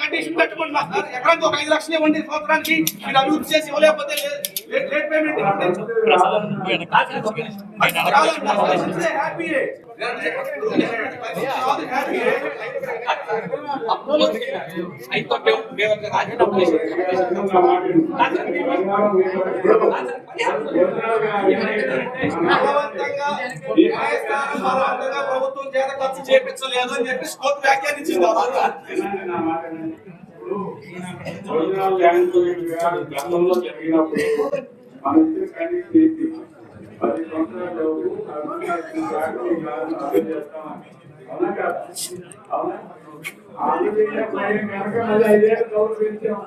Condition పెట్టుకోండి sir. ఎకరానికి ఒక 5 లక్షలు ఇవ్వండి సంవత్సరానికి. మీరు అభివృద్ధి చేసి ఇవ్వలేకపోతే లేట్ పేమెంట్ హ్యాపీ. ప్రభుత్వం చేత ఖర్చు చేపించలేదు అని చెప్పి కోర్టు వ్యాఖ్యానించింది. గతంలో జరిగినప్పుడు మన 10 సంవత్సరాలు చేస్తామని అవునా కదా? అవునా? కనుక మళ్ళీ 5 ఏళ్ళు గౌరవించాం.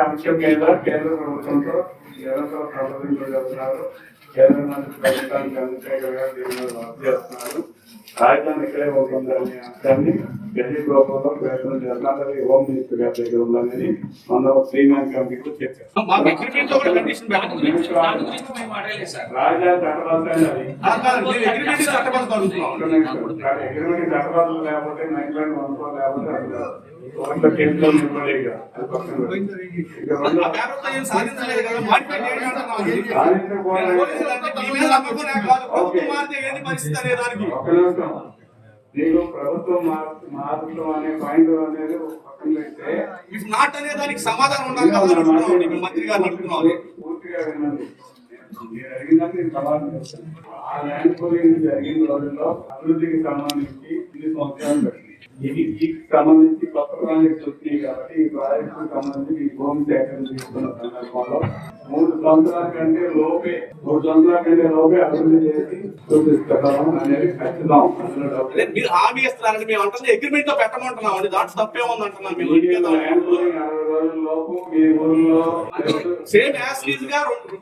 అంశం మీద కేంద్ర ప్రభుత్వంతో ఎవరితో సంప్రదించగలుగుతున్నారు. కేంద్ర మంత్రి ప్రభుత్వానికి చంద్రశేఖర్ చేస్తున్నారు. రాజధాని ఇక్కడే ఉంటుందనే అంశాన్ని గెజిట్ రూపంలో ప్రయత్నం చేస్తున్నారు. హోమ్ మినిస్టర్ గారి దగ్గర ఉందని మన శ్రీమాన్ కమిటీకి చెప్పారు. రాజధాని చట్టబద్ధం లేకపోతే 9.14 లేకపోతే కేంద్రం నీకు ప్రభుత్వం మారుతాం అనే పాయింట్ అనేది పక్కన పెడితే నాట్ అనే దానికి సమాధానం ఉండాలి. మంత్రి గారు పూర్తిగా వినండి. మీరు అడిగినది సమాధానం చేస్తాను. ఆ ల్యాండ్ పోలింగ్ జరిగిన రోజుల్లో అభివృద్ధికి సంబంధించి 2 సంవత్సరాలు పెట్టింది. ఇది సంబంధించి కొత్త ప్రాజెక్ట్స్ వచ్చినాయి కాబట్టి ఈ ప్రాజెక్ట్ సంబంధించి ఈ భూమి సేకరణ తీసుకున్న సందర్భంలో 3 సంవత్సరాల కంటే లోపే అభివృద్ధి చేసి చూపిస్తాం అనేది ఖచ్చితం. మీరు హామీ ఇస్తున్నారండి. మేము అంటే అగ్రిమెంట్ లో పెట్టమంటున్నాం అండి. దాంట్లో తప్పే ఉంది అంటున్నాం. సేమ్ యాజ్ గా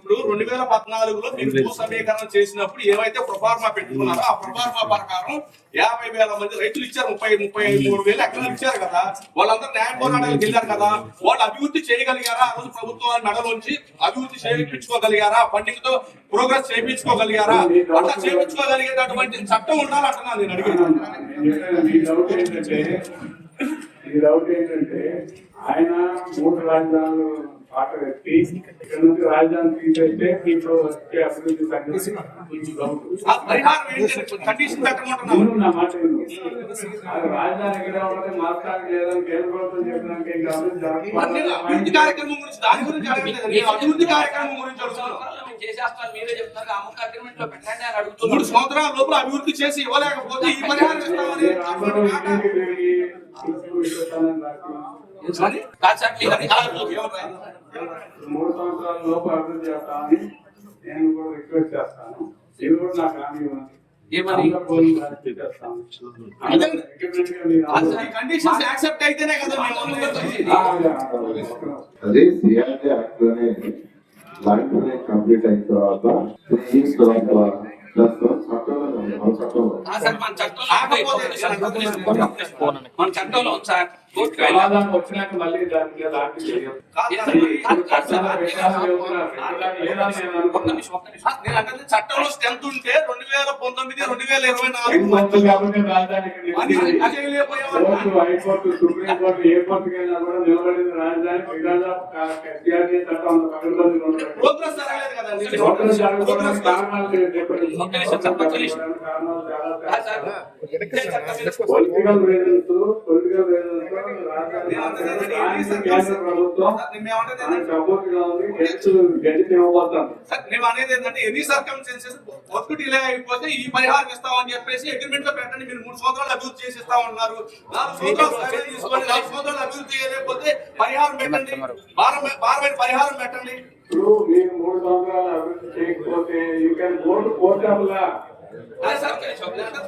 2014లో మీరు భూ సమీకరణ చేసినప్పుడు ఏవైతే ప్రొఫార్మా పెట్టుకున్నారో ఆ ప్రొఫార్మా ప్రకారం 50,000 మంది రైతులు ఇచ్చారు. 33,000 ఎకరాలు ఇచ్చారు కదా. వాళ్ళందరూ న్యాయ పోరాటాలకు వెళ్ళారు కదా. వాళ్ళు అభివృద్ధి చేయగలిగారా? ఆ రోజు ప్రభుత్వాన్ని మెడలోంచి అభివృద్ధి చేయించుకోగలిగారా? ఫండింగ్ తో ప్రోగ్రెస్ చేయించుకోగలిగారా? అట్లా చేయించుకోగలిగేటటువంటి చట్టం ఉండాలంటున్నా నేను అడిగాను. ఈ డౌట్ ఏంటంటే ఆయన 3 రాజధానులు పాట పెట్టి ఇక్కడ నుంచి రాజధాని తీసేస్తే ఇప్పుడు వచ్చే అభివృద్ధి సంగతి నా మాట రాజధాని ఎక్కడ ఉంటే మార్చాలి లేదని కేంద్ర ప్రభుత్వం చెప్పినాక అభివృద్ధి కార్యక్రమం గురించి దాని గురించి అభివృద్ధి కార్యక్రమం గురించి 3 సంవత్సరాల లోపల అభివృద్ధి చేసి ఇవ్వలేకపోతే ఈ పరిహారం ఇస్తామని 3 సంవత్సరాల లోపు అభివృద్ధి చేస్తామని నేను కూడా రిక్వెస్ట్ చేస్తాను. ఇది కూడా నాకు హామీ ఇవ్వండి. అదే సిఆర్టీ యాక్ట్ లోనే ల్యాండ్ కంప్లీట్ అయిన తర్వాత 3 years తర్వాత చట్టంలో సార్ సమాధానం వచ్చినాక మళ్ళీ దాని మీద లాంటి చేయం. కాదు, ఇప్పుడు కష్టాలు పెట్టాలని చెబుతున్నారు. పెట్టాలని లేదా నేను ఒక్క అనుకున్నాను. నిమిషం, ఒక్క నిమిషం. నేను అంటే చట్టంలో స్ట్రెంత్ ఉంటే 2019, 2024 ఇంకొంత కాబట్టి రాజధానికి అది నిలిచింది. అది చేయలేకపోయామని కోర్టు, హైకోర్టు, సుప్రీం కోర్టు ఏ కోర్టుకి వెళ్ళినా కూడా నిలబడింది రాజధాని. సిఆర్డీ చట్టం అంత పకడ్బందీగా ఉంటుంది. ప్రోగ్రెస్ జరగలేదు కదండి. ప్రోగ్రెస్ జరగకపోవడానికి కారణాలు చెప్పండి. ఒక్క నిమిషం, ఒక్క నిమిషం. కారణాలు చాలా కాదు సార్, పొలిటికల్ రీజన్స్ నేను అంటది ఏంటంటే, ఎన్ని కేంద్ర ప్రభుత్వం మేమేమంటది ఏంటంటే, సపోర్ట్ గా ఉంది. గడిచి ఇవ్వబోతాం. సార్, మేము అనేది ఏంటంటే ఎన్ని సర్కమ్స్టెన్సెస్ వర్క్ డిలే అయిపోతే ఈ పరిహారం ఇస్తామని చెప్పేసి అగ్రిమెంట్ లో పెట్టండి. మీరు 3 సంవత్సరాలు అభివృద్ధి చేసి ఇస్తామన్నారు. 4 సంవత్సరాలు సర్వే తీసుకొని 4 సంవత్సరాలు అభివృద్ధి చేయలేకపోతే పరిహారం పెట్టండి. భారమైన పరిహారం పెట్టండి. ఇప్పుడు మీరు 3 సంవత్సరాలు అభివృద్ధి చేయకపోతే you can go to court of law. అదే సార్,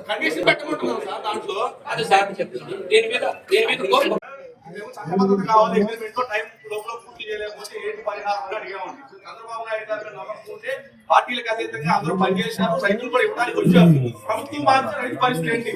కండిషన్ పెట్టమంటున్నాం సార్ దాంట్లో. అదే సార్ చెప్తున్నాను. దీని మీద కోర్టు మేము చట్టబద్ధత కావాలి, అగ్రిమెంట్ లో టైం లోపల పూర్తి చేయలేకపోతే ఏంటి పరిహారం అని అడిగామండి. చంద్రబాబు నాయుడు గారు నమ్మకుంటే పార్టీలకు అతీతంగా అందరూ పనిచేశారు. రైతులు కూడా ఇవ్వడానికి వచ్చారు. ప్రభుత్వం మాత్రం రైతు పరిస్థితి ఏంటి?